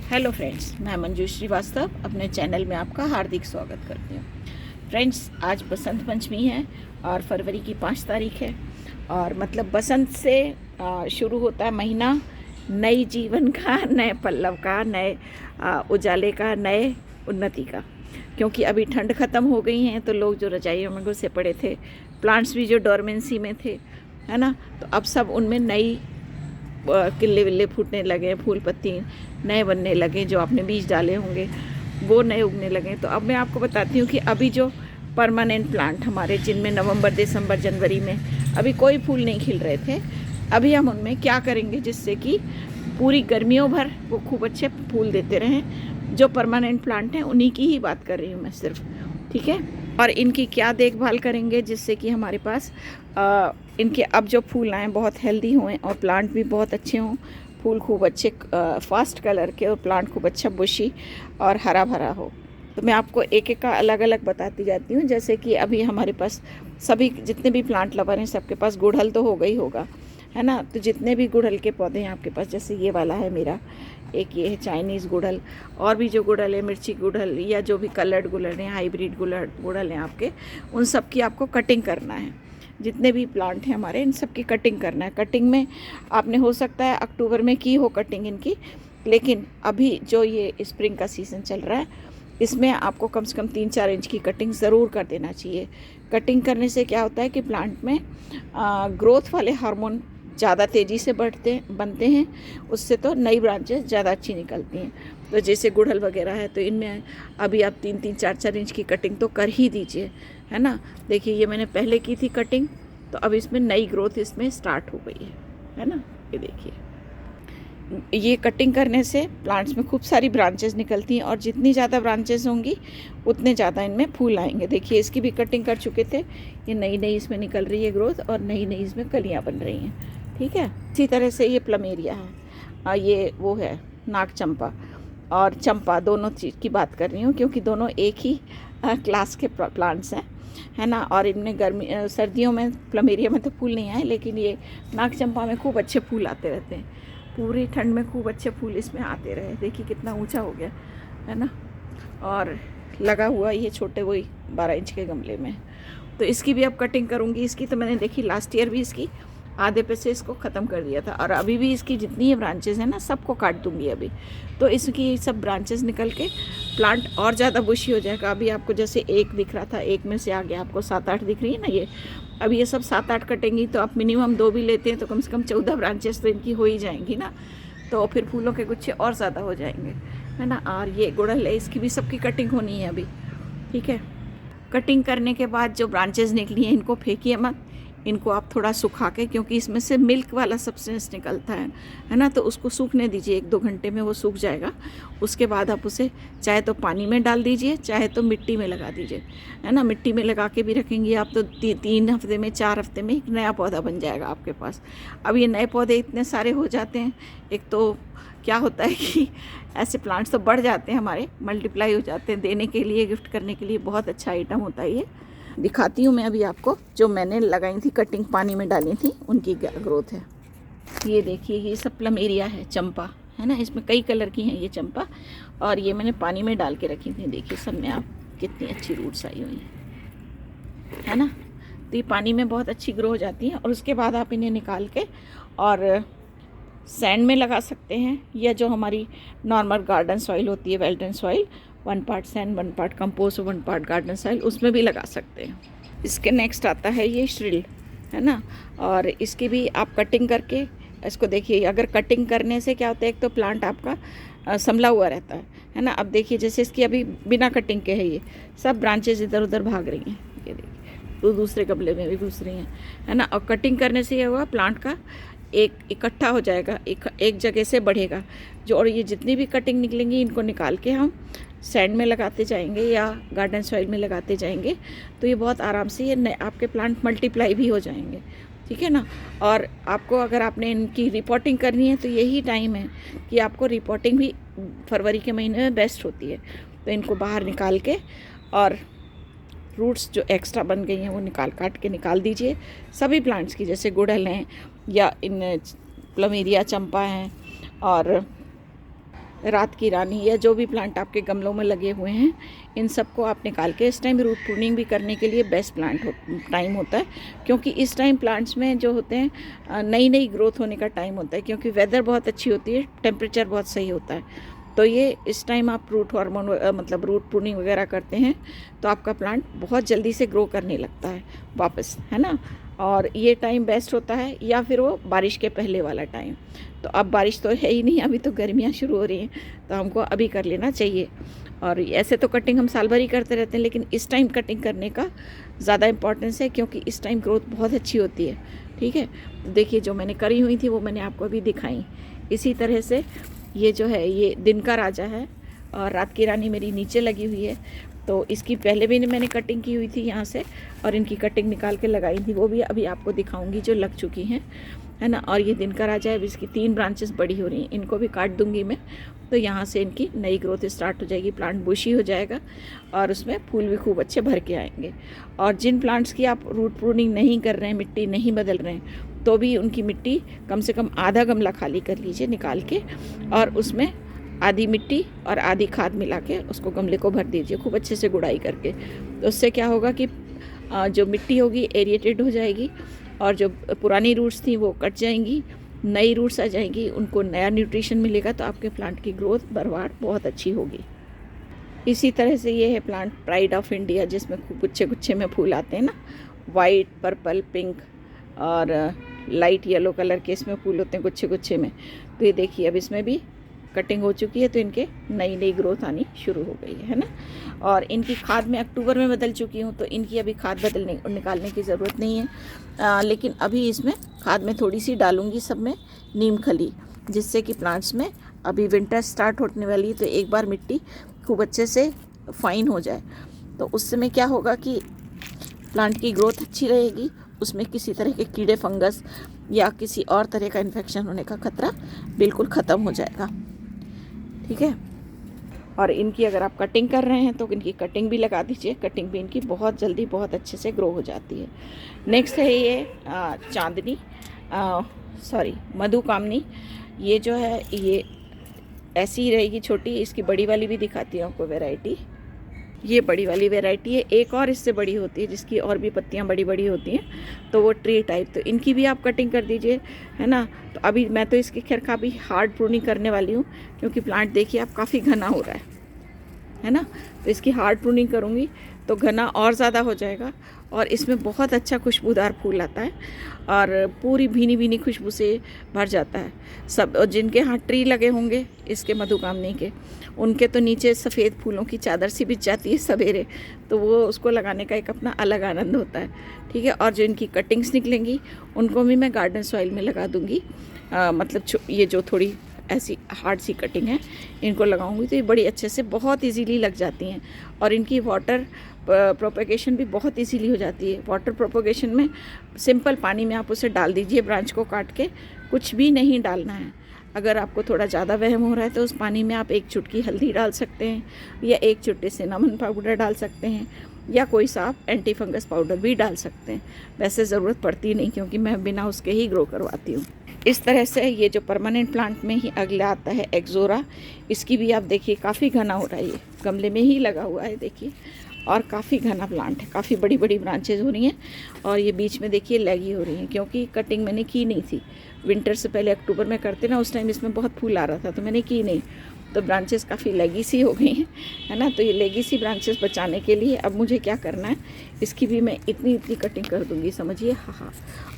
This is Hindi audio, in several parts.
हेलो फ्रेंड्स, मैं मंजू श्रीवास्तव अपने चैनल में आपका हार्दिक स्वागत करती हूँ। फ्रेंड्स, आज बसंत पंचमी है और फरवरी की 5 तारीख है और मतलब बसंत से शुरू होता है महीना नई जीवन का, नए पल्लव का, नए उजाले का, नए उन्नति का। क्योंकि अभी ठंड ख़त्म हो गई हैं तो लोग जो रजाइयों में घुसे पड़े थे, प्लांट्स भी जो डोरमेंसी में थे, है ना, तो अब सब उनमें नई किल्ले विल्ले फूटने लगे, फूल पत्ती नए बनने लगे, जो आपने बीज डाले होंगे वो नए उगने लगे। तो अब मैं आपको बताती हूँ कि अभी जो परमानेंट प्लांट हमारे, जिनमें नवंबर दिसंबर जनवरी में अभी कोई फूल नहीं खिल रहे थे, अभी हम उनमें क्या करेंगे जिससे कि पूरी गर्मियों भर वो खूब अच्छे फूल देते रहें। जो परमानेंट प्लांट हैं उन्हीं की ही बात कर रही हूँ मैं सिर्फ, ठीक है। और इनकी क्या देखभाल करेंगे जिससे कि हमारे पास इनके अब जो फूल आएँ बहुत हेल्दी हों और प्लांट भी बहुत अच्छे हों, फूल खूब अच्छे फास्ट कलर के और प्लांट खूब अच्छा बुशी और हरा भरा हो। तो मैं आपको एक एक का अलग अलग बताती जाती हूँ। जैसे कि अभी हमारे पास सभी जितने भी प्लांट लवर हैं सबके पास गुड़हल तो होगा ही होगा, है ना। तो जितने भी गुड़हल के पौधे हैं आपके पास, जैसे ये वाला है मेरा, एक ये है चाइनीज़ गुड़हल, और भी जो गुड़हल है, मिर्ची गुड़हल या जो भी कलर्ड गुड़हल हैं, हाइब्रिड गुड़हल हैं आपके, उन सब की आपको कटिंग करना है। जितने भी प्लांट हैं हमारे, इन सब की कटिंग करना है। कटिंग में आपने हो सकता है अक्टूबर में की हो कटिंग इनकी, लेकिन अभी जो ये स्प्रिंग का सीज़न चल रहा है इसमें आपको कम से कम 3-4 इंच की कटिंग ज़रूर कर देना चाहिए। कटिंग करने से क्या होता है कि प्लांट में ग्रोथ वाले हार्मोन ज़्यादा तेज़ी से बनते हैं, उससे तो नई ब्रांचेस ज़्यादा अच्छी निकलती हैं। तो जैसे गुड़हल वगैरह है तो इनमें अभी आप 3-3, 4-4 इंच की कटिंग तो कर ही दीजिए, है ना। देखिए ये मैंने पहले की थी कटिंग, तो अब इसमें नई ग्रोथ इसमें स्टार्ट हो गई है ना। ये देखिए, ये कटिंग करने से प्लांट्स में खूब सारी ब्रांचेस निकलती हैं और जितनी ज़्यादा ब्रांचेस होंगी उतने ज़्यादा इनमें फूल आएंगे। देखिए इसकी भी कटिंग कर चुके थे, ये नई नई इसमें निकल रही है ग्रोथ और नई नई इसमें कलियाँ बन रही हैं, ठीक है। इसी तरह से ये प्लमेरिया है, ये वो है नाग चंपा और चंपा, दोनों चीज़ की बात कर रही हूँ क्योंकि दोनों एक ही क्लास के प्लांट्स हैं, है ना। और इनमें सर्दियों में प्लमेरिया में तो फूल नहीं आए, लेकिन ये नाग चंपा में खूब अच्छे फूल आते रहते हैं। पूरी ठंड में खूब अच्छे फूल इसमें आते रहे। देखिए कितना ऊंचा हो गया, है ना। और लगा हुआ ये छोटे वही 12 इंच के गमले में। तो इसकी भी अब कटिंग करूँगी। इसकी तो मैंने देखी लास्ट ईयर भी इसकी आधे पे से इसको ख़त्म कर दिया था, और अभी भी इसकी जितनी ये ब्रांचेज़ हैं ना सबको काट दूँगी अभी। तो इसकी सब ब्रांचेज़ निकल के प्लांट और ज़्यादा बुशी हो जाएगा। अभी आपको जैसे एक दिख रहा था, एक में से आगे आपको 7-8 दिख रही है ना, ये अभी ये सब 7-8 कटेंगी तो आप मिनिमम 2 भी लेते हैं तो कम से कम 14 ब्रांचेस तो इनकी हो ही जाएंगी ना। तो फिर फूलों के गुच्छे और ज़्यादा हो जाएंगे, है ना। और ये गुड़हल है, इसकी भी सबकी कटिंग होनी है अभी, ठीक है। कटिंग करने के बाद जो ब्रांचेस निकली हैं इनको फेंकिए मत, इनको आप थोड़ा सुखा के, क्योंकि इसमें से मिल्क वाला सब्सटेंस निकलता है ना, तो उसको सूखने दीजिए। 1-2 घंटे में वो सूख जाएगा। उसके बाद आप उसे चाहे तो पानी में डाल दीजिए, चाहे तो मिट्टी में लगा दीजिए, है ना। मिट्टी में लगा के भी रखेंगे आप तो 3 हफ्ते में, 4 हफ्ते में एक नया पौधा बन जाएगा आपके पास। अब ये नए पौधे इतने सारे हो जाते हैं, एक तो क्या होता है कि ऐसे प्लांट्स तो बढ़ जाते हैं हमारे, मल्टीप्लाई हो जाते हैं, देने के लिए, गिफ्ट करने के लिए बहुत अच्छा आइटम होता है ये। दिखाती हूँ मैं अभी आपको, जो मैंने लगाई थी कटिंग, पानी में डाली थी, उनकी ग्रोथ है। ये देखिए ये सब प्लमेरिया है, चंपा है ना, इसमें कई कलर की हैं ये चंपा, और ये मैंने पानी में डाल के रखी थी। देखिए सब में आप कितनी अच्छी रूट्स आई हुई है ना। तो ये पानी में बहुत अच्छी ग्रो हो जाती हैं और उसके बाद आप इन्हें निकाल के और सैंड में लगा सकते हैं, या जो हमारी नॉर्मल गार्डन सॉइल होती है, well done soil, 1 part sand 1 part compost 1 part garden soil, उसमें भी लगा सकते हैं। इसके नेक्स्ट आता है ये श्रिल, है ना। और इसकी भी आप कटिंग करके इसको देखिए। अगर कटिंग करने से क्या होता है, एक तो प्लांट आपका संभला हुआ रहता है ना। अब देखिए जैसे इसकी अभी बिना कटिंग के है, ये सब ब्रांचेज इधर उधर भाग रही हैं, ये देखिए, तो दूसरे गमले में भी घुस रही हैं, है ना। और कटिंग करने से ये हुआ प्लांट का एक इकट्ठा हो जाएगा, एक जगह से बढ़ेगा जो। और ये जितनी भी कटिंग निकलेंगी इनको निकाल के हम सैंड में लगाते जाएंगे या गार्डन सॉइल में लगाते जाएंगे, तो ये बहुत आराम से ये आपके प्लांट मल्टीप्लाई भी हो जाएंगे, ठीक है ना। और आपको अगर आपने इनकी रिपोर्टिंग करनी है तो यही टाइम है कि आपको रिपोर्टिंग भी फरवरी के महीने में बेस्ट होती है। तो इनको बाहर निकाल के और रूट्स जो एक्स्ट्रा बन गई हैं वो काट के निकाल दीजिए सभी प्लांट्स की, जैसे गुड़हल हैं या इन प्लमेरिया चंपा हैं और रात की रानी या जो भी प्लांट आपके गमलों में लगे हुए हैं, इन सबको आप निकाल के इस टाइम रूट प्रूनिंग भी करने के लिए बेस्ट टाइम होता है, क्योंकि इस टाइम प्लांट्स में जो होते हैं नई नई ग्रोथ होने का टाइम होता है, क्योंकि वेदर बहुत अच्छी होती है, टेम्परेचर बहुत सही होता है। तो ये इस टाइम आप रूट हार्मोन मतलब रूट प्रूनिंग वगैरह करते हैं तो आपका प्लांट बहुत जल्दी से ग्रो करने लगता है वापस, है ना। और ये टाइम बेस्ट होता है, या फिर वो बारिश के पहले वाला टाइम। तो अब बारिश तो है ही नहीं, अभी तो गर्मियाँ शुरू हो रही हैं, तो हमको अभी कर लेना चाहिए। और ऐसे तो कटिंग हम साल भर ही करते रहते हैं, लेकिन इस टाइम कटिंग करने का ज़्यादा इम्पोर्टेंस है, क्योंकि इस टाइम ग्रोथ बहुत अच्छी होती है। ठीक है, तो देखिए जो मैंने करी हुई थी वो मैंने आपको अभी दिखाई। इसी तरह से ये जो है ये दिन का राजा है, और रात की रानी मेरी नीचे लगी हुई है। तो इसकी पहले भी मैंने कटिंग की हुई थी यहाँ से, और इनकी कटिंग निकाल के लगाई थी, वो भी अभी आपको दिखाऊंगी जो लग चुकी हैं, है ना। और ये दिन का राजा है, अभी इसकी 3 ब्रांचेस बड़ी हो रही हैं, इनको भी काट दूंगी मैं। तो यहाँ से इनकी नई ग्रोथ स्टार्ट हो जाएगी, प्लांट बुशी हो जाएगा, और उसमें फूल भी खूब अच्छे भर के आएंगे। और जिन प्लांट्स की आप रूट प्रूनिंग नहीं कर रहे हैं, मिट्टी नहीं बदल रहे हैं, तो भी उनकी मिट्टी कम से कम आधा गमला खाली कर लीजिए निकाल के, और उसमें आधी मिट्टी और आधी खाद मिला के उसको गमले को भर दीजिए खूब अच्छे से गुड़ाई करके। तो उससे क्या होगा कि जो मिट्टी होगी एरिएटेड हो जाएगी, और जो पुरानी रूट्स थी वो कट जाएंगी, नई रूट्स आ जाएंगी, उनको नया न्यूट्रिशन मिलेगा, तो आपके प्लांट की ग्रोथ बरबार बहुत अच्छी होगी। इसी तरह से ये है प्लांट प्राइड ऑफ इंडिया, जिसमें खूब गुच्छे गुच्छे में फूल आते हैं ना, वाइट, पर्पल, पिंक और लाइट येलो कलर के इसमें फूल होते हैं गुच्छे गुच्छे में। तो ये देखिए अब इसमें भी कटिंग हो चुकी है, तो इनके नई नई ग्रोथ आनी शुरू हो गई है ना। और इनकी खाद मैं अक्टूबर में बदल चुकी हूँ, तो इनकी अभी खाद निकालने की ज़रूरत नहीं है। लेकिन अभी इसमें खाद में थोड़ी सी डालूँगी सब में नीम खली, जिससे कि प्लांट्स में अभी विंटर स्टार्ट होने वाली है, तो एक बार मिट्टी खूब अच्छे से फाइन हो जाए, तो उस समय क्या होगा कि प्लांट की ग्रोथ अच्छी रहेगी, उसमें किसी तरह के कीड़े, फंगस या किसी और तरह का इन्फेक्शन होने का खतरा बिल्कुल ख़त्म हो जाएगा। ठीक है, और इनकी अगर आप कटिंग कर रहे हैं तो इनकी कटिंग भी लगा दीजिए, कटिंग भी इनकी बहुत जल्दी बहुत अच्छे से ग्रो हो जाती है। नेक्स्ट है ये चांदनी, मधुकामनी। ये जो है ये ऐसी ही रहेगी छोटी, इसकी बड़ी वाली भी दिखाती हूँ आपको वैरायटी। ये बड़ी वाली वैरायटी है, एक और इससे बड़ी होती है जिसकी और भी पत्तियां बड़ी बड़ी होती हैं, तो वो ट्री टाइप, तो इनकी भी आप कटिंग कर दीजिए, है ना। तो अभी मैं तो इसकी खैर काफ़ी हार्ड प्रूनिंग करने वाली हूँ, क्योंकि प्लांट देखिए आप काफ़ी घना हो रहा है ना। तो इसकी हार्ड प्रूनिंग करूँगी तो घना और ज़्यादा हो जाएगा, और इसमें बहुत अच्छा खुशबूदार फूल आता है, और पूरी भीनी भीनी खुशबू से भर जाता है सब। और जिनके यहाँ ट्री लगे होंगे इसके मधुकामनी के, उनके तो नीचे सफ़ेद फूलों की चादर सी बिछ जाती है सवेरे, तो वो उसको लगाने का एक अपना अलग आनंद होता है। ठीक है, और जो इनकी कटिंग्स निकलेंगी उनको भी मैं गार्डन सॉइल में लगा दूँगी, मतलब ये जो थोड़ी ऐसी हार्ड सी कटिंग है इनको लगाऊंगी, तो ये बड़ी अच्छे से बहुत इजीली लग जाती हैं, और इनकी वाटर प्रोपेगेशन भी बहुत इजीली हो जाती है। वाटर प्रोपेगेशन में सिंपल पानी में आप उसे डाल दीजिए, ब्रांच को काट के, कुछ भी नहीं डालना है। अगर आपको थोड़ा ज़्यादा वहम हो रहा है तो उस पानी में आप 1 चुटकी हल्दी डाल सकते हैं, या 1 चुटकी सिनामन पाउडर डाल सकते हैं, या कोई सा आप एंटी फंगस पाउडर भी डाल सकते हैं। वैसे ज़रूरत पड़ती नहीं, क्योंकि मैं बिना उसके ही ग्रो करवाती हूँ। इस तरह से ये जो परमानेंट प्लांट में ही अगला आता है एक्जोरा, इसकी भी आप देखिए काफ़ी घना हो रहा है, ये गमले में ही लगा हुआ है देखिए, और काफ़ी घना प्लांट है, काफ़ी बड़ी बड़ी ब्रांचेज हो रही हैं, और ये बीच में देखिए लैगी हो रही हैं, क्योंकि कटिंग मैंने की नहीं थी। विंटर से पहले अक्टूबर में करते ना, उस टाइम इसमें बहुत फूल आ रहा था, तो मैंने की नहीं, तो ब्रांचेस काफ़ी लेगी सी हो गई हैं, है ना। तो ये लेगी सी ब्रांचेस बचाने के लिए अब मुझे क्या करना है, इसकी भी मैं इतनी इतनी कटिंग कर दूँगी, समझिए। हाँ।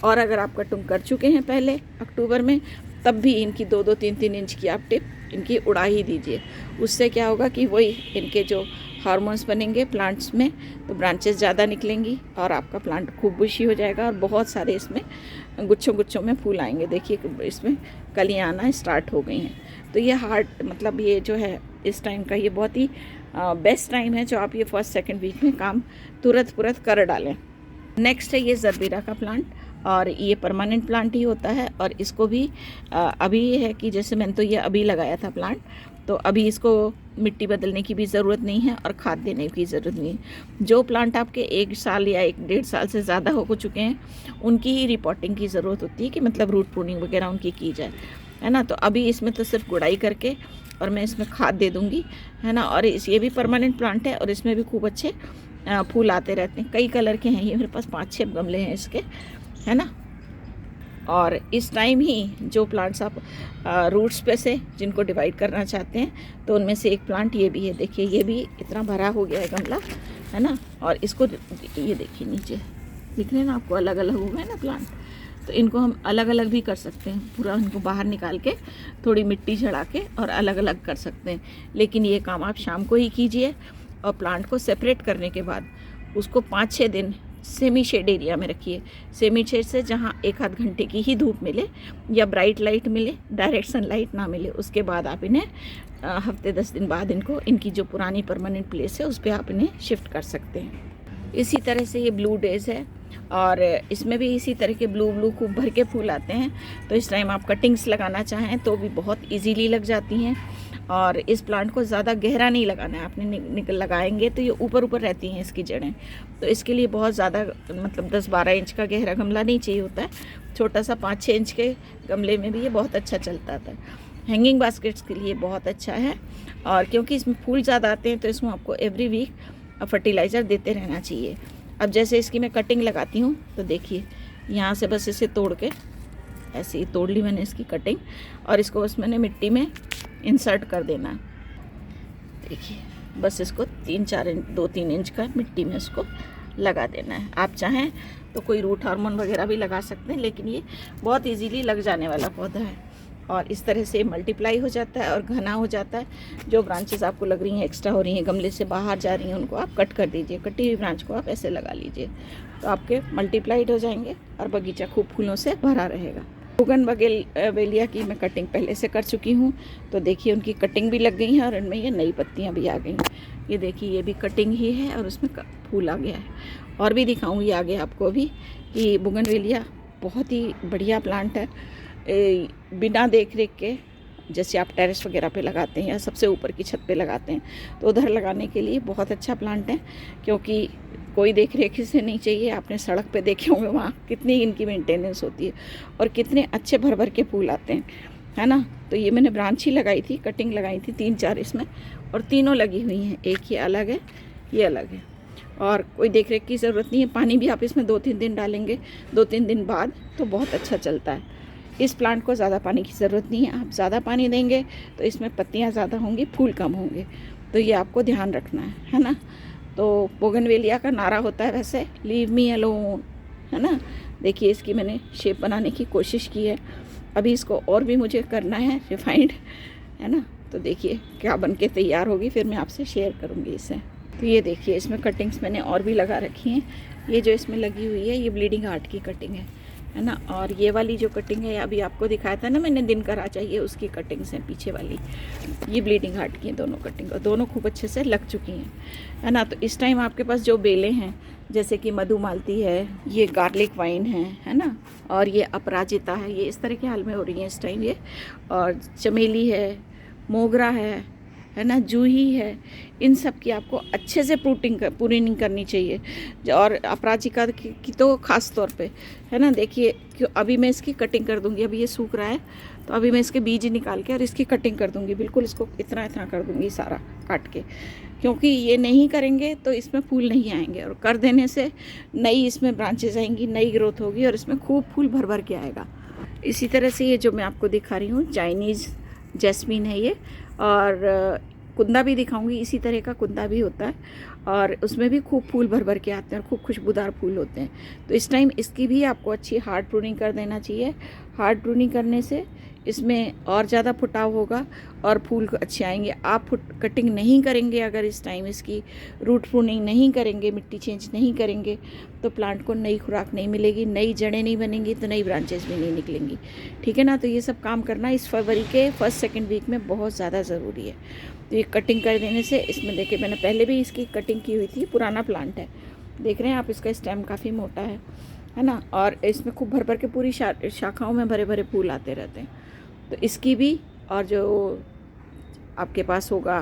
और अगर आप कटिंग कर चुके हैं पहले अक्टूबर में, तब भी इनकी 2-2, 3-3 इंच की आप टिप इनकी उड़ा ही दीजिए। उससे क्या होगा कि वही इनके जो हार्मोन्स बनेंगे प्लांट्स में, तो ब्रांचेस ज़्यादा निकलेंगी, और आपका प्लांट खूब बुशी हो जाएगा, और बहुत सारे इसमें गुच्छों गुच्छों में फूल आएंगे। देखिए इसमें कलियाँ आना स्टार्ट हो गई हैं। तो ये मतलब ये जो है इस टाइम का ये बहुत ही बेस्ट टाइम है, जो आप ये 1st-2nd वीक में काम तुरंत कर डालें। नेक्स्ट है ये जरबेरा का प्लांट, और ये परमानेंट प्लांट ही होता है, और इसको भी अभी ये है कि जैसे मैंने तो ये अभी लगाया था प्लांट, तो अभी इसको मिट्टी बदलने की भी ज़रूरत नहीं है, और खाद देने की ज़रूरत नहीं है। जो प्लांट आपके 1 साल या 1-1.5 साल से ज़्यादा हो चुके हैं, उनकी ही रिपोर्टिंग की ज़रूरत होती है, कि मतलब रूट प्रूनिंग वगैरह उनकी की जाए, है ना। तो अभी इसमें तो सिर्फ गुड़ाई करके और मैं इसमें खाद दे दूँगी, है ना। और ये भी परमानेंट प्लांट है और इसमें भी खूब अच्छे फूल आते रहते हैं। कई कलर के हैं ये, मेरे पास 5-6 गमले हैं इसके, है ना। और इस टाइम ही जो प्लांट्स आप रूट्स पे से जिनको डिवाइड करना चाहते हैं, तो उनमें से एक प्लांट ये भी है। देखिए ये भी इतना भरा हो गया है गमला, है ना। और इसको ये देखिए नीचे दिख रहे हैं ना आपको, अलग अलग हो गए ना प्लांट। तो इनको हम अलग अलग भी कर सकते हैं, पूरा इनको बाहर निकाल के थोड़ी मिट्टी चढ़ा के और अलग अलग कर सकते हैं। लेकिन ये काम आप शाम को ही कीजिए। और प्लांट को सेपरेट करने के बाद उसको 5-6 दिन सेमी शेड एरिया में रखिए। सेमी शेड से जहाँ 1-आध घंटे की ही धूप मिले या ब्राइट लाइट मिले, डायरेक्ट सनलाइट ना मिले। उसके बाद आप इन्हें हफ्ते 10 दिन बाद इनकी जो पुरानी परमानेंट प्लेस है उस पर आप इन्हें शिफ्ट कर सकते हैं। इसी तरह से ये ब्लू डेज है और इसमें भी इसी तरह के ब्लू खूब भर के फूल आते हैं। तो इस टाइम आप कटिंग्स लगाना चाहें तो भी बहुत ईजीली लग जाती हैं। और इस प्लांट को ज़्यादा गहरा नहीं लगाना है आपने, लगाएंगे तो ये ऊपर ऊपर रहती हैं इसकी जड़ें। तो इसके लिए बहुत ज़्यादा मतलब 10-12 इंच का गहरा गमला नहीं चाहिए होता है। छोटा सा 5-6 इंच के गमले में भी ये बहुत अच्छा चलता था। हैंगिंग बास्केट्स के लिए बहुत अच्छा है। और क्योंकि इसमें फूल ज़्यादा आते हैं तो इसमें आपको एवरी वीक फर्टिलाइज़र देते रहना चाहिए। अब जैसे इसकी मैं कटिंग लगाती हूँ तो देखिए यहाँ से बस इसे तोड़ के ऐसे ही तोड़ ली मैंने इसकी कटिंग, और इसको बस मैंने मिट्टी में इंसर्ट कर देना। देखिए बस इसको 2-3 इंच का मिट्टी में इसको लगा देना है। आप चाहें तो कोई रूट हार्मोन वगैरह भी लगा सकते हैं, लेकिन ये बहुत इजीली लग जाने वाला पौधा है। और इस तरह से मल्टीप्लाई हो जाता है और घना हो जाता है। जो ब्रांचेस आपको लग रही हैं एक्स्ट्रा हो रही हैं, गमले से बाहर जा रही हैं, उनको आप कट कर दीजिए। कटी हुई ब्रांच को आप ऐसे लगा लीजिए तो आपके मल्टीप्लाइड हो जाएंगे और बगीचा खूब फूलों से भरा रहेगा। बोगनवेलिया की मैं कटिंग पहले से कर चुकी हूँ, तो देखिए उनकी कटिंग भी लग गई है और इनमें ये नई पत्तियाँ भी आ गई हैं। ये देखिए ये भी कटिंग ही है और उसमें फूल आ गया है। और भी दिखाऊंगी आगे आपको भी कि बोगनवेलिया बहुत ही बढ़िया प्लांट है। बिना देख रेख के, जैसे आप टेरेस वगैरह पे लगाते हैं या सबसे ऊपर की छत पे लगाते हैं, तो उधर लगाने के लिए बहुत अच्छा प्लांट है। क्योंकि कोई देख रेख इसे नहीं चाहिए। आपने सड़क पे देखे होंगे वहाँ कितनी इनकी मेंटेनेंस होती है और कितने अच्छे भर भर के फूल आते हैं, है ना। तो ये मैंने ब्रांच ही लगाई थी, कटिंग लगाई थी 3-4 इसमें, और तीनों लगी हुई हैं। एक ये अलग है, ये अलग है, और कोई देख रेख की ज़रूरत नहीं है। पानी भी आप इसमें 2-3 दिन डालेंगे, 2-3 दिन बाद, तो बहुत अच्छा चलता है। इस प्लांट को ज़्यादा पानी की ज़रूरत नहीं है। आप ज़्यादा पानी देंगे तो इसमें पत्तियाँ ज़्यादा होंगी, फूल कम होंगे। तो ये आपको ध्यान रखना है ना। तो बोगनवेलिया का नारा होता है वैसे, लीव मी अलोन, है ना। देखिए इसकी मैंने शेप बनाने की कोशिश की है। अभी इसको और भी मुझे करना है रिफाइंड, है ना। तो देखिए क्या बन के तैयार होगी, फिर मैं आपसे शेयर करूँगी इसे। तो ये देखिए इसमें कटिंग्स मैंने और भी लगा रखी हैं। ये जो इसमें लगी हुई है ये ब्लीडिंग हार्ट की कटिंग है ना। और ये वाली जो कटिंग है अभी आपको दिखाया था ना मैंने, दिनकर आ चाहिए, उसकी कटिंग्स हैं पीछे वाली। ये ब्लीडिंग हार्ट की हैं दोनों कटिंग, और दोनों खूब अच्छे से लग चुकी हैं, है ना। तो इस टाइम आपके पास जो बेलें हैं, जैसे कि मधुमालती है, ये गार्लिक वाइन है ना, और ये अपराजिता है, ये इस तरह के हाल में हो रही हैं इस टाइम ये। और चमेली है, मोगरा है ना, जूही है। इन सब की आपको अच्छे से प्रूनिंग करनी चाहिए। और अपराजिता की तो ख़ास तौर पे, है ना। देखिए क्यों अभी मैं इसकी कटिंग कर दूंगी, अभी ये सूख रहा है तो अभी मैं इसके बीज निकाल के और इसकी कटिंग कर दूंगी। बिल्कुल इसको इतना कर दूंगी सारा काट के, क्योंकि ये नहीं करेंगे तो इसमें फूल नहीं आएंगे, और कर देने से नई इसमें ब्रांचेज आएंगी, नई ग्रोथ होगी और इसमें खूब फूल भर भर के आएगा। इसी तरह से ये जो मैं आपको दिखा रही हूँ चाइनीज़ जैस्मीन है ये, और कुंदा भी दिखाऊंगी। इसी तरह का कुंदा भी होता है और उसमें भी खूब फूल भर भर के आते हैं और खूब खुशबूदार फूल होते हैं। तो इस टाइम इसकी भी आपको अच्छी हार्ड प्रूनिंग कर देना चाहिए। हार्ड प्रूनिंग करने से इसमें और ज़्यादा फुटाव होगा और फूल अच्छे आएंगे। आप कटिंग नहीं करेंगे, अगर इस टाइम इसकी रूट प्रूनिंग नहीं करेंगे, मिट्टी चेंज नहीं करेंगे, तो प्लांट को नई खुराक नहीं मिलेगी, नई जड़ें नहीं बनेंगी, तो नई ब्रांचेस भी नहीं निकलेंगी, ठीक है ना। तो ये सब काम करना इस फरवरी के 1st-2nd वीक में बहुत ज़्यादा ज़रूरी है। तो ये कटिंग कर देने से, इसमें देखिए मैंने पहले भी इसकी कटिंग की हुई थी, पुराना प्लांट है, देख रहे हैं आप, इसका स्टेम काफ़ी मोटा है ना। और इसमें खूब भर भर के पूरी शाखाओं में भरे भरे फूल आते रहते हैं। तो इसकी भी, और जो आपके पास होगा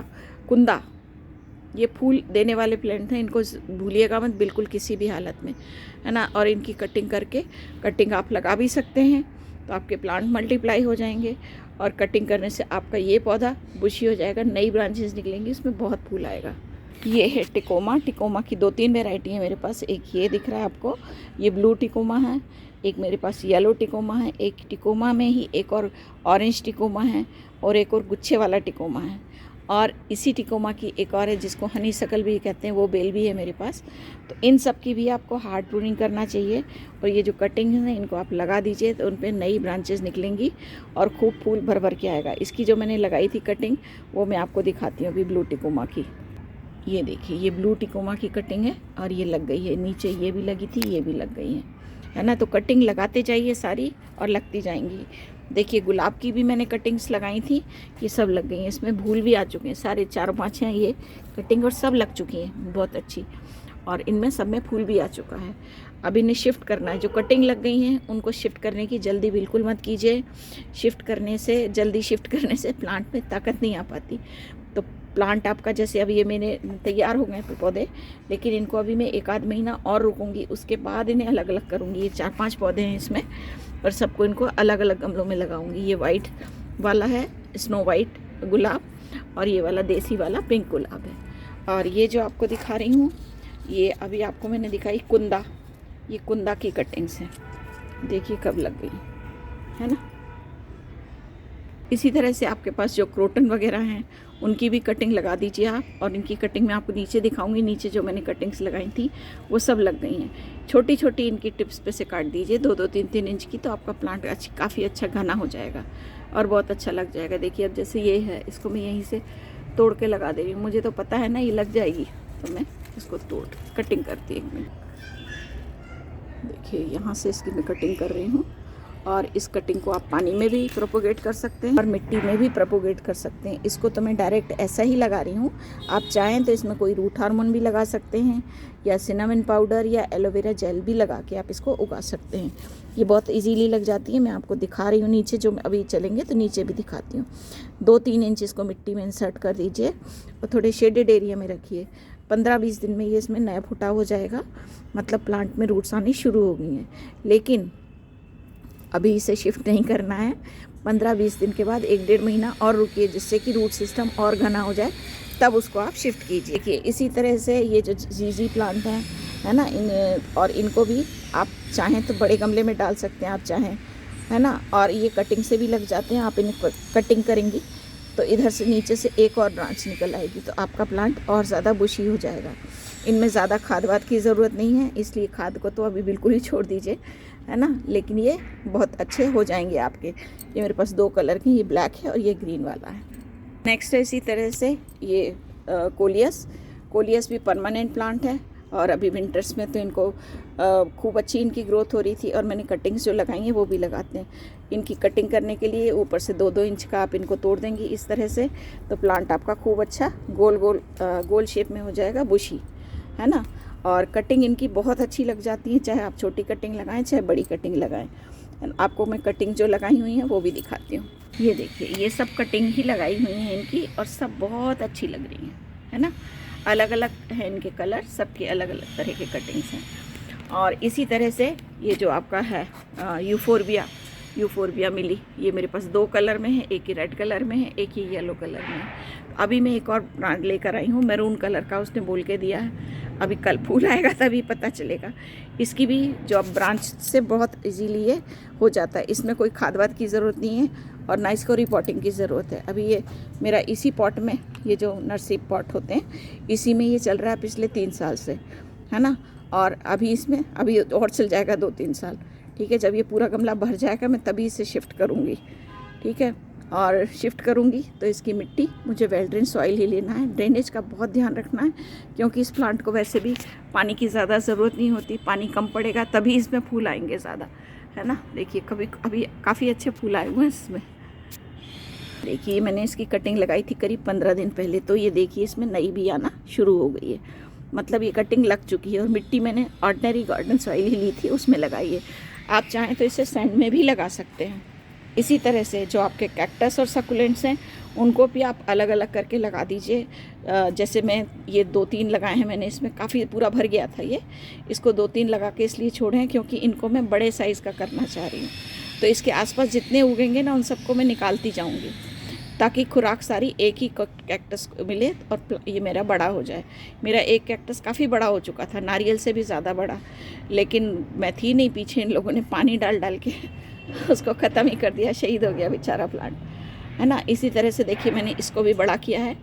कुंदा, ये फूल देने वाले प्लांट हैं, इनको भूलिएगा मत बिल्कुल किसी भी हालत में, है ना। और इनकी कटिंग करके, कटिंग आप लगा भी सकते हैं तो आपके प्लांट मल्टीप्लाई हो जाएंगे। और कटिंग करने से आपका ये पौधा बुशी हो जाएगा, नई ब्रांचेस निकलेंगी, उसमें बहुत फूल आएगा। ये है टिकोमा। टिकोमा की 2-3 वैरायटी है मेरे पास। एक ये दिख रहा है आपको, ये ब्लू टिकोमा है। एक मेरे पास येलो टिकोमा है। एक टिकोमा में ही एक और ऑरेंज टिकोमा है, और एक और गुच्छे वाला टिकोमा है। और इसी टिकोमा की एक और है जिसको हनी शकल भी कहते हैं, वो बेल भी है मेरे पास। तो इन सब की भी आपको हार्ड प्रूनिंग करना चाहिए। और ये जो कटिंग है इनको आप लगा दीजिए तो उन पर नई ब्रांचेस निकलेंगी और खूब फूल भर भर के आएगा। इसकी जो मैंने लगाई थी कटिंग, वो मैं आपको दिखाती हूँ अभी ब्लू टिकोमा की। ये देखिए, ये ब्लू टिकोमा की कटिंग है और ये लग गई है। नीचे ये भी लगी थी, ये भी लग गई है ना। तो कटिंग लगाते जाइए सारी और लगती जाएंगी। देखिए गुलाब की भी मैंने कटिंग्स लगाई थी, ये सब लग गई हैं। इसमें फूल भी आ चुके हैं, सारे 4-5 हैं ये कटिंग, और सब लग चुकी हैं बहुत अच्छी। और इनमें सब में फूल भी आ चुका है। अब इन्हें शिफ्ट करना है। जो कटिंग लग गई हैं उनको शिफ्ट करने की जल्दी बिल्कुल मत कीजिए। जल्दी शिफ्ट करने से प्लांट में ताकत नहीं आ पाती। तो प्लांट आपका, जैसे अब ये मैंने तैयार हो गए थे पौधे, लेकिन इनको अभी मैं 1 आध महीना और रुकूंगी, उसके बाद इन्हें अलग अलग करूँगी। ये 4-5 पौधे हैं इसमें, और सबको इनको अलग अलग गमलों में लगाऊंगी। ये वाइट वाला है, स्नो वाइट गुलाब, और ये वाला देसी वाला पिंक गुलाब है। और ये जो आपको दिखा रही हूँ, ये अभी आपको मैंने दिखाई कुंदा, ये कुंदा की कटिंग्स हैं। देखिए कब लग गई है ना। इसी तरह से आपके पास जो क्रोटन वगैरह हैं उनकी भी कटिंग लगा दीजिए आप। और इनकी कटिंग मैं आपको नीचे दिखाऊंगी। नीचे जो मैंने कटिंग्स लगाई थी वो सब लग गई हैं। छोटी छोटी इनकी टिप्स पे से काट दीजिए 2-2, 3-3 इंच की, तो आपका प्लांट काफ़ी अच्छा घना हो जाएगा और बहुत अच्छा लग जाएगा। देखिए अब जैसे ये है, इसको मैं यहीं से तोड़ के लगा दे रही हूँ। मुझे तो पता है ना ये लग जाएगी, तो मैं इसको तोड़ कटिंग करती हूँ। 1 मिनट, देखिए यहाँ से इसकी मैं कटिंग कर रही हूँ। और इस कटिंग को आप पानी में भी प्रोपोगेट कर सकते हैं और मिट्टी में भी प्रोपोगेट कर सकते हैं। इसको तो मैं डायरेक्ट ऐसा ही लगा रही हूँ। आप चाहें तो इसमें कोई रूट हार्मोन भी लगा सकते हैं, या सिनामन पाउडर या एलोवेरा जेल भी लगा के आप इसको उगा सकते हैं। ये बहुत इजीली लग जाती है। मैं आपको दिखा रही हूँ नीचे, जो अभी चलेंगे तो नीचे भी दिखाती हूँ। 2-3 इंच इसको मिट्टी में इंसर्ट कर दीजिए और थोड़े शेडेड एरिया में रखिए। 15-20 दिन में ये इसमें नया फुटा हो जाएगा, मतलब प्लांट में रूट्स आनी शुरू हो गई हैं। लेकिन अभी इसे शिफ्ट नहीं करना है। 15-20 दिन के बाद 1-1.5 महीना और रुकिए, जिससे कि रूट सिस्टम और घना हो जाए, तब उसको आप शिफ्ट कीजिए। देखिए इसी तरह से ये जो जीजी प्लांट हैं, है ना, और इनको भी आप चाहें तो बड़े गमले में डाल सकते हैं, आप चाहें, है ना। और ये कटिंग से भी लग जाते हैं। आप इन्हें कटिंग करेंगी तो इधर से नीचे से एक और ब्रांच निकल आएगी, तो आपका प्लांट और ज़्यादा बुशी हो जाएगा। इनमें ज़्यादा खाद वाद की ज़रूरत नहीं है, इसलिए खाद को तो अभी बिल्कुल ही छोड़ दीजिए, है ना। लेकिन ये बहुत अच्छे हो जाएंगे आपके। ये मेरे पास 2 कलर के, ये ब्लैक है और ये ग्रीन वाला है। नेक्स्ट है इसी तरह से ये कोलियस भी परमानेंट प्लांट है। और अभी विंटर्स में तो इनको खूब अच्छी इनकी ग्रोथ हो रही थी, और मैंने कटिंग्स जो लगाई हैं वो भी लगाते हैं। इनकी कटिंग करने के लिए ऊपर से 2-2 इंच का आप इनको तोड़ देंगी इस तरह से, तो प्लांट आपका खूब अच्छा गोल शेप में हो जाएगा, बुशी, है ना। और कटिंग इनकी बहुत अच्छी लग जाती है, चाहे आप छोटी कटिंग लगाएं चाहे बड़ी कटिंग लगाएं। आपको मैं कटिंग जो लगाई हुई हैं वो भी दिखाती हूँ। ये देखिए, ये सब कटिंग ही लगाई हुई हैं इनकी, और सब बहुत अच्छी लग रही हैं, है ना। अलग अलग हैं इनके कलर, सबके अलग अलग तरह के कटिंग्स हैं। और इसी तरह से ये जो आपका है यूफोरबिया मिली, ये मेरे पास 2 कलर में है, एक ही रेड कलर में है, एक ही येलो कलर में है। अभी मैं एक और ब्रांड लेकर आई हूँ मैरून कलर का, उसने बोल के दिया है। अभी कल फूल आएगा तभी पता चलेगा। इसकी भी जो अब ब्रांच से बहुत इजीली ये हो जाता है। इसमें कोई खाद वाद की ज़रूरत नहीं है और ना इसको रिपोर्टिंग की ज़रूरत है। अभी ये मेरा इसी पॉट में, ये जो नर्सरी पॉट होते हैं, इसी में ये चल रहा है पिछले 3 साल से, है ना। और अभी इसमें अभी और चल जाएगा 2-3 साल, ठीक है। जब ये पूरा गमला भर जाएगा मैं तभी इसे शिफ्ट करूँगी, ठीक है। और शिफ्ट करूँगी तो इसकी मिट्टी मुझे वेल ड्रेन सॉइल ही लेना है। ड्रेनेज का बहुत ध्यान रखना है, क्योंकि इस प्लांट को वैसे भी पानी की ज़्यादा ज़रूरत नहीं होती। पानी कम पड़ेगा तभी इसमें फूल आएंगे ज़्यादा, है ना। देखिए अभी काफ़ी अच्छे फूल आए हुए हैं इसमें। देखिए मैंने इसकी कटिंग लगाई थी करीब 15 दिन पहले, तो ये देखिए इसमें नई भी आना शुरू हो गई है, मतलब ये कटिंग लग चुकी है। और मिट्टी मैंने ऑर्डिनरी गार्डन सॉइल ही ली थी, उसमें लगाई है। आप चाहें तो इसे सैंड में भी लगा सकते हैं। इसी तरह से जो आपके कैक्टस और सकुलेंट्स हैं उनको भी आप अलग अलग करके लगा दीजिए। जैसे मैं ये 2-3 लगाए हैं मैंने, इसमें काफ़ी पूरा भर गया था ये, इसको 2-3 लगा के इसलिए छोड़े हैं क्योंकि इनको मैं बड़े साइज़ का करना चाह रही हूँ। तो इसके आसपास जितने उगेंगे ना उन सबको मैं निकालती जाऊँगी ताकि खुराक सारी एक ही कैक्टस को मिले और ये मेरा बड़ा हो जाए। मेरा एक कैक्टस काफ़ी बड़ा हो चुका था, नारियल से भी ज़्यादा बड़ा, लेकिन मैं थी नहीं पीछे, इन लोगों ने पानी डाल डाल के उसको ख़त्म ही कर दिया, शहीद हो गया बेचारा प्लांट, है ना। इसी तरह से देखिए मैंने इसको भी बड़ा किया है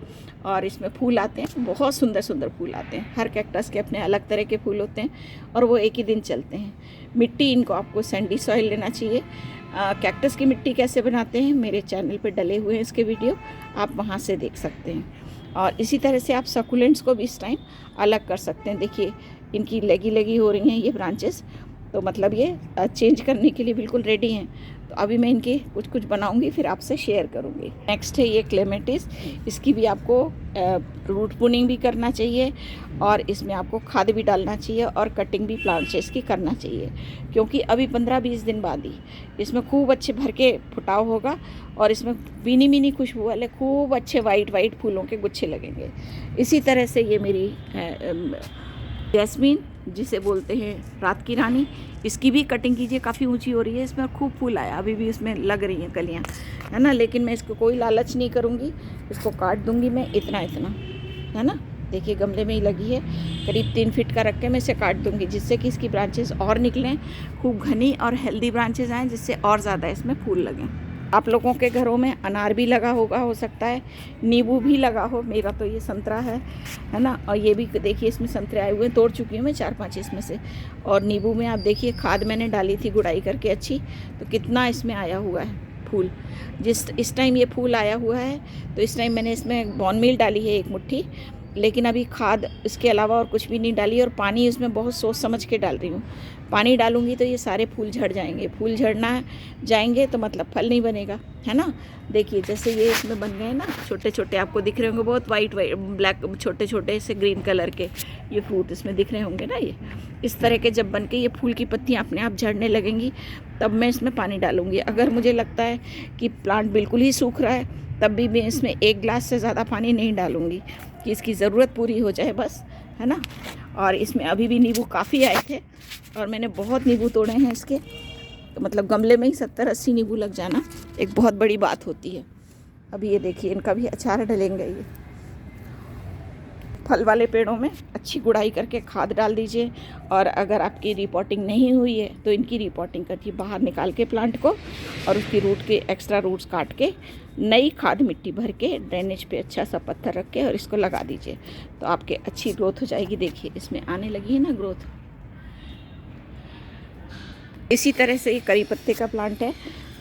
और इसमें फूल आते हैं, बहुत सुंदर सुंदर फूल आते हैं। हर कैक्टस के अपने अलग तरह के फूल होते हैं और वो एक ही दिन चलते हैं। मिट्टी इनको आपको सैंडी सॉइल लेना चाहिए। कैक्टस की मिट्टी कैसे बनाते हैं मेरे चैनल पे डले हुए हैं इसके वीडियो, आप वहाँ से देख सकते हैं। और इसी तरह से आप सकुलेंट्स को भी इस टाइम अलग कर सकते हैं। देखिए इनकी लगी लगी हो रही हैं ये ब्रांचेस, तो मतलब ये चेंज करने के लिए बिल्कुल रेडी हैं। तो अभी मैं इनके कुछ कुछ बनाऊंगी फिर आपसे शेयर करूंगी। नेक्स्ट है ये क्लेमेटिस, इसकी भी आपको रूट पुनिंग भी करना चाहिए और इसमें आपको खाद भी डालना चाहिए और कटिंग भी ब्रांचेस की करना चाहिए, क्योंकि अभी 15-20 दिन बाद ही इसमें खूब अच्छे भर के फुटाव होगा और इसमें बीनी बीनी खुशबू वाले खूब अच्छे वाइट फूलों के गुच्छे लगेंगे। इसी तरह से ये मेरी जैस्मीन जिसे बोलते हैं रात की रानी, इसकी भी कटिंग कीजिए, काफ़ी ऊंची हो रही है, इसमें खूब फूल आया, अभी भी इसमें लग रही हैं कलियां, है ना। लेकिन मैं इसको कोई लालच नहीं करूँगी, इसको काट दूँगी मैं इतना इतना, है ना। देखिए गमले में ही लगी है, करीब 3 फीट का रख के मैं इसे काट दूँगी जिससे कि इसकी ब्रांचेस और निकलें, खूब घनी और हेल्दी ब्रांचेस आएँ जिससे और ज़्यादा इसमें फूल लगें। आप लोगों के घरों में अनार भी लगा होगा, हो सकता है नींबू भी लगा हो, मेरा तो ये संतरा है ना। और ये भी देखिए इसमें संतरे आए हुए हैं, तोड़ चुकी हूँ मैं 4-5 इसमें से। और नींबू में आप देखिए खाद मैंने डाली थी गुड़ाई करके अच्छी, तो कितना इसमें आया हुआ है फूल। इस टाइम ये फूल आया हुआ है तो इस टाइम मैंने इसमें बॉन मील डाली है 1 मुट्ठी, लेकिन अभी खाद इसके अलावा और कुछ भी नहीं डाली। और पानी इसमें बहुत सोच समझ के डाल रही हूँ, पानी डालूंगी तो ये सारे फूल झड़ जाएंगे, फूल झड़ना जाएंगे तो मतलब फल नहीं बनेगा, है ना। देखिए जैसे ये इसमें बन गए ना छोटे छोटे, आपको दिख रहे होंगे बहुत वाइट ब्लैक छोटे छोटे से ग्रीन कलर के ये फ्रूट इसमें दिख रहे होंगे ना। ये इस तरह के जब बन के ये फूल की पत्तियाँ अपने आप झड़ने लगेंगी तब मैं इसमें पानी डालूंगी। अगर मुझे लगता है कि प्लांट बिल्कुल ही सूख रहा है तब भी मैं इसमें 1 गिलास से ज़्यादा पानी नहीं डालूंगी कि इसकी ज़रूरत पूरी हो जाए बस, है ना। और इसमें अभी भी नींबू काफ़ी आए थे और मैंने बहुत नींबू तोड़े हैं इसके, तो मतलब गमले में ही 70-80 नींबू लग जाना एक बहुत बड़ी बात होती है। अभी ये देखिए इनका भी अचार डलेंगे। ये फल वाले पेड़ों में अच्छी गुड़ाई करके खाद डाल दीजिए। और अगर आपकी रिपोर्टिंग नहीं हुई है तो इनकी रिपोर्टिंग करके बाहर निकाल के प्लांट को और उसकी रूट के एक्स्ट्रा रूट्स काट के नई खाद मिट्टी भर के ड्रेनेज पे अच्छा सा पत्थर रख के और इसको लगा दीजिए तो आपके अच्छी ग्रोथ हो जाएगी। देखिए इसमें आने लगी है ना ग्रोथ। इसी तरह से ये करी पत्ते का प्लांट है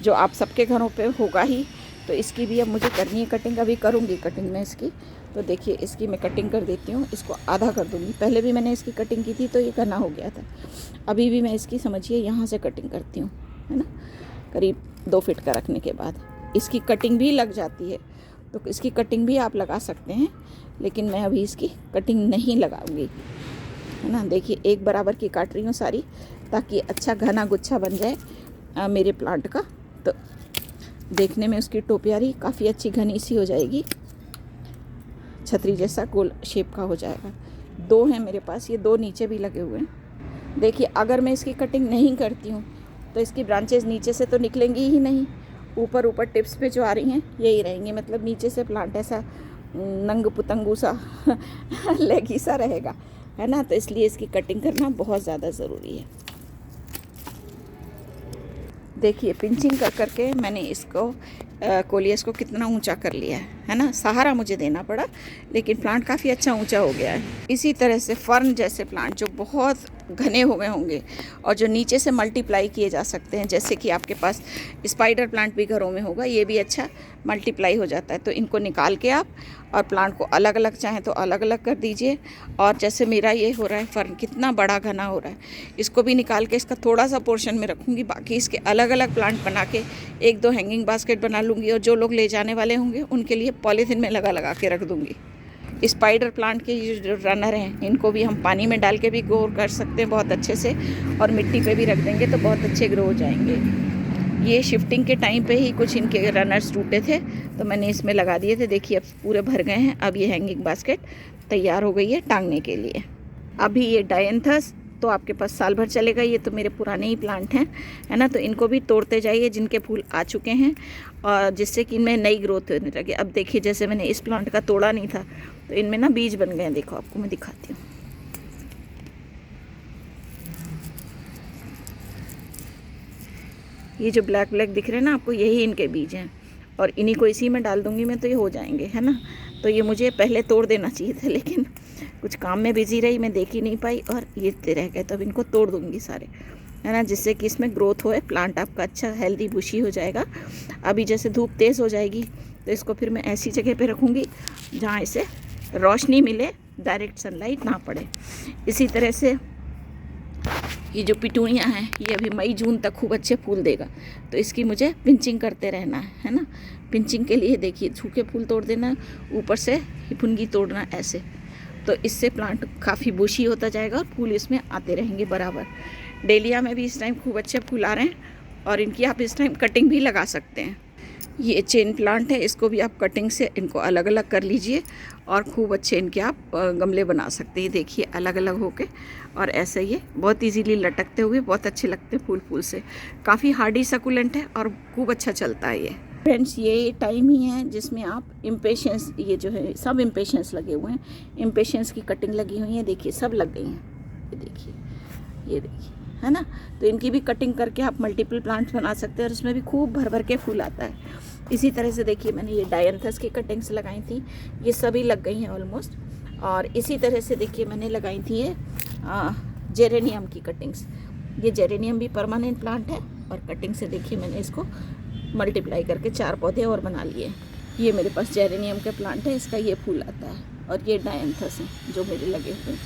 जो आप सबके घरों पे होगा ही, तो इसकी भी अब मुझे करनी है कटिंग, अभी करूँगी कटिंग में इसकी। तो देखिए इसकी मैं कटिंग कर देती हूँ, इसको आधा कर दूँगी। पहले भी मैंने इसकी कटिंग की थी तो ये घना हो गया था, अभी भी मैं इसकी समझिए यहाँ से कटिंग करती हूँ, है ना। करीब 2 फीट का रखने के बाद इसकी कटिंग भी लग जाती है, तो इसकी कटिंग भी आप लगा सकते हैं, लेकिन मैं अभी इसकी कटिंग नहीं लगाऊंगी, है ना। देखिए एक बराबर की काट रही हूँ सारी ताकि अच्छा घना गुच्छा बन जाए मेरे प्लांट का, तो देखने में उसकी टोपियारी काफ़ी अच्छी घनी सी हो जाएगी, छतरी जैसा गोल शेप का हो जाएगा। 2 हैं मेरे पास, ये 2 नीचे भी लगे हुए हैं। देखिए अगर मैं इसकी कटिंग नहीं करती हूँ तो इसकी ब्रांचेस नीचे से तो निकलेंगी ही नहीं, ऊपर ऊपर टिप्स पे जो आ रही हैं यही रहेंगी, मतलब नीचे से प्लांट ऐसा नंग पुतंगू सा लेगी सा रहेगा, है ना। तो इसलिए इसकी कटिंग करना बहुत ज़्यादा ज़रूरी है। देखिए पिंचिंग कर करके मैंने इसको कोलियस को कितना ऊंचा कर लिया है ना। सहारा मुझे देना पड़ा लेकिन प्लांट काफ़ी अच्छा ऊंचा हो गया है। इसी तरह से फर्न जैसे प्लांट जो बहुत घने हो गए होंगे और जो नीचे से मल्टीप्लाई किए जा सकते हैं, जैसे कि आपके पास स्पाइडर प्लांट भी घरों में होगा, ये भी अच्छा मल्टीप्लाई हो जाता है, तो इनको निकाल के आप और प्लांट को अलग अलग चाहें तो अलग अलग कर दीजिए। और जैसे मेरा ये हो रहा है फर्न कितना बड़ा घना हो रहा है, इसको भी निकाल के इसका थोड़ा सा पोर्शन में रखूँगी, बाकी इसके अलग अलग प्लांट बना के 1-2 हैंगिंग बास्केट बना लूँगी और जो लोग ले जाने वाले होंगे उनके लिए पॉलीथीन में लगा के रख दूँगी। स्पाइडर प्लांट के जो रनर हैं इनको भी हम पानी में डाल के भी ग्रो कर सकते हैं बहुत अच्छे से, और मिट्टी पे भी रख देंगे तो बहुत अच्छे ग्रो हो जाएंगे। ये शिफ्टिंग के टाइम पे ही कुछ इनके रनर्स टूटे थे तो मैंने इसमें लगा दिए थे। देखिए अब पूरे भर गए हैं। अब ये हैंगिंग बास्केट तैयार हो गई है टांगने के लिए। अभी ये डायंथस तो आपके पास साल भर चलेगा। ये तो मेरे पुराने ही प्लांट हैं, है ना, तो इनको भी तोड़ते जाइए जिनके फूल आ चुके हैं, और जिससे कि इनमें नई ग्रोथ होने लगे। अब देखिए जैसे मैंने इस प्लांट का तोड़ा नहीं था तो इनमें ना बीज बन गए हैं। देखो आपको मैं दिखाती हूँ। ये जो ब्लैक ब्लैक दिख रहे हैं ना आपको, यही इनके बीज हैं और इन्हीं को इसी में डाल दूंगी मैं तो ये हो जाएंगे, है ना। तो ये मुझे पहले तोड़ देना चाहिए था लेकिन कुछ काम में बिजी रही, मैं देख ही नहीं पाई और ये रह गए। तो अब इनको तोड़ दूंगी सारे, है ना, जिससे कि इसमें ग्रोथ होए, प्लांट आपका अच्छा हेल्दी बुशी हो जाएगा। अभी जैसे धूप तेज़ हो जाएगी तो इसको फिर मैं ऐसी जगह पे रखूँगी जहाँ इसे रोशनी मिले, डायरेक्ट सनलाइट ना पड़े। इसी तरह से ये जो पिटूनिया है ये अभी मई जून तक खूब अच्छे फूल देगा, तो इसकी मुझे पिंचिंग करते रहना है ना। पिंचिंग के लिए देखिए सूखे फूल तोड़ देना, ऊपर से फुनगी तोड़ना ऐसे, तो इससे प्लांट काफ़ी बुशी होता जाएगा और फूल इसमें आते रहेंगे बराबर। डेलिया में भी इस टाइम खूब अच्छे फूल आ रहे हैं और इनकी आप इस टाइम कटिंग भी लगा सकते हैं। ये चेन प्लांट है, इसको भी आप कटिंग से इनको अलग अलग कर लीजिए और खूब अच्छे इनके आप गमले बना सकते हैं। देखिए अलग अलग होके, और ऐसे ये बहुत इजीली लटकते हुए बहुत अच्छे लगते हैं फूल से। काफ़ी हार्डी सकुलेंट है और खूब अच्छा चलता है ये। फ्रेंड्स ये टाइम ही है जिसमें आप इम्पेशेंस, ये जो है सब इम्पेशेंस लगे हुए हैं, इम्पेशेंस की कटिंग लगी हुई है। देखिए सब लग गई हैं, ये देखिए, है ना। तो इनकी भी कटिंग करके आप मल्टीपल प्लांट्स बना सकते हैं और इसमें भी खूब भर भर के फूल आता है। इसी तरह से देखिए मैंने ये डायंथस की कटिंग्स लगाई थी, ये सभी लग गई हैं ऑलमोस्ट। और इसी तरह से देखिए मैंने लगाई थी ये जेरेनियम की कटिंग्स। ये जेरेनियम भी परमानेंट प्लांट है और कटिंग से देखिए मैंने इसको मल्टीप्लाई करके 4 पौधे और बना लिए। ये मेरे पास जेरेनियम का प्लांट है, इसका ये फूल आता है, और ये डायंथस हैं जो मेरे लगे हुए हैं,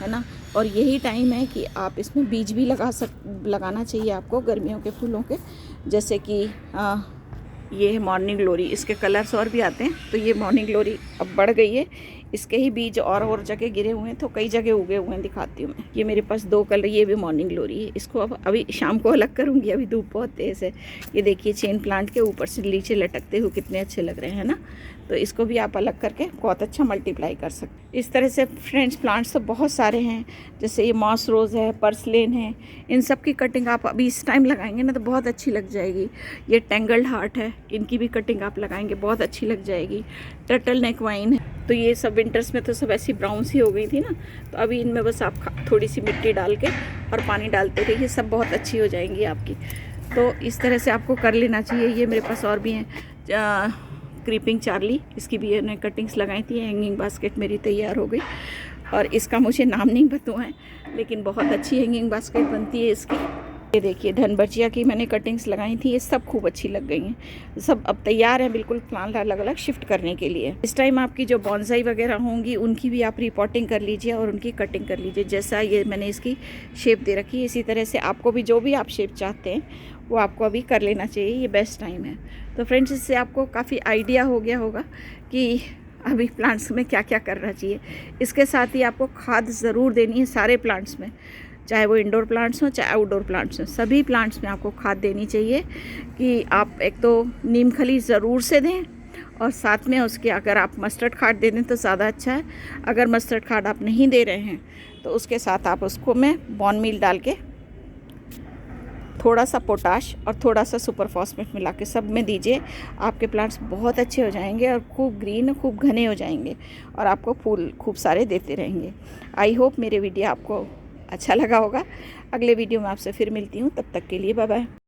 है ना। और यही टाइम है कि आप इसमें बीज भी लगाना चाहिए आपको गर्मियों के फूलों के, जैसे कि ये मॉर्निंग ग्लोरी, इसके कलर्स और भी आते हैं। तो ये मॉर्निंग ग्लोरी अब बढ़ गई है, इसके ही बीज और जगह गिरे हुए हैं, तो कई जगह उगे हुए हैं, दिखाती हूँ मैं। ये मेरे पास 2 कलर, ये भी मॉर्निंग ग्लोरी है। इसको अब अभी शाम को अलग करूँगी, अभी धूप बहुत तेज़ है। ये देखिए चेन प्लांट के ऊपर से नीचे लटकते हुए कितने अच्छे लग रहे हैं ना। तो इसको भी आप अलग करके बहुत अच्छा मल्टीप्लाई कर सकते। इस तरह से फ्रेंड्स प्लांट्स तो बहुत सारे हैं, जैसे ये मॉस रोज़ है, पर्सलेन है, इन सब की कटिंग आप अभी इस टाइम लगाएंगे ना तो बहुत अच्छी लग जाएगी। ये टेंगल्ड हार्ट है, इनकी भी कटिंग आप लगाएंगे बहुत अच्छी लग जाएगी। टर्टल नेक वाइन है, तो ये सब विंटर्स में तो सब ऐसी ब्राउन सी हो गई थी ना, तो अभी इनमें बस आप थोड़ी सी मिट्टी डाल के और पानी डालते रहिए, सब बहुत अच्छी हो जाएंगी आपकी। तो इस तरह से आपको कर लेना चाहिए। ये मेरे पास और भी हैं, क्रीपिंग चार्ली, इसकी भी मैंने कटिंग्स लगाई थी। हैंगिंग बास्केट मेरी तैयार हो गई और इसका मुझे नाम नहीं पता है, लेकिन बहुत अच्छी हैंगिंग बास्केट बनती है इसकी। ये देखिए धनबर्चिया की मैंने कटिंग्स लगाई थी, ये सब खूब अच्छी लग गई हैं। सब अब तैयार है बिल्कुल प्लांट अलग अलग शिफ्ट करने के लिए। इस टाइम आपकी जो बॉन्साई वगैरह होंगी उनकी भी आप रिपोर्टिंग कर लीजिए और उनकी कटिंग कर लीजिए। जैसा ये मैंने इसकी शेप दे रखी है, इसी तरह से आपको भी जो भी आप शेप चाहते हैं वो आपको अभी कर लेना चाहिए। ये बेस्ट टाइम है। तो फ्रेंड्स इससे आपको काफ़ी आइडिया हो गया होगा कि अभी प्लांट्स में क्या क्या करना चाहिए। इसके साथ ही आपको खाद ज़रूर देनी है सारे प्लांट्स में, चाहे वो इंडोर प्लांट्स हों चाहे आउटडोर प्लांट्स हों, सभी प्लांट्स में आपको खाद देनी चाहिए। कि आप एक तो नीम खली ज़रूर से दें और साथ में उसके अगर आप मस्टर्ड खाद दे दें तो ज़्यादा अच्छा है। अगर मस्टर्ड खाद आप नहीं दे रहे हैं तो उसके साथ आप उसको में बॉन मील डाल के थोड़ा सा पोटाश और थोड़ा सा सुपर फॉस्फेट मिला के सब में दीजिए। आपके प्लांट्स बहुत अच्छे हो जाएंगे और खूब ग्रीन, खूब घने हो जाएंगे और आपको फूल खूब सारे देते रहेंगे। आई होप मेरे वीडियो आपको अच्छा लगा होगा। अगले वीडियो में आपसे फिर मिलती हूँ, तब तक के लिए बाय बाय।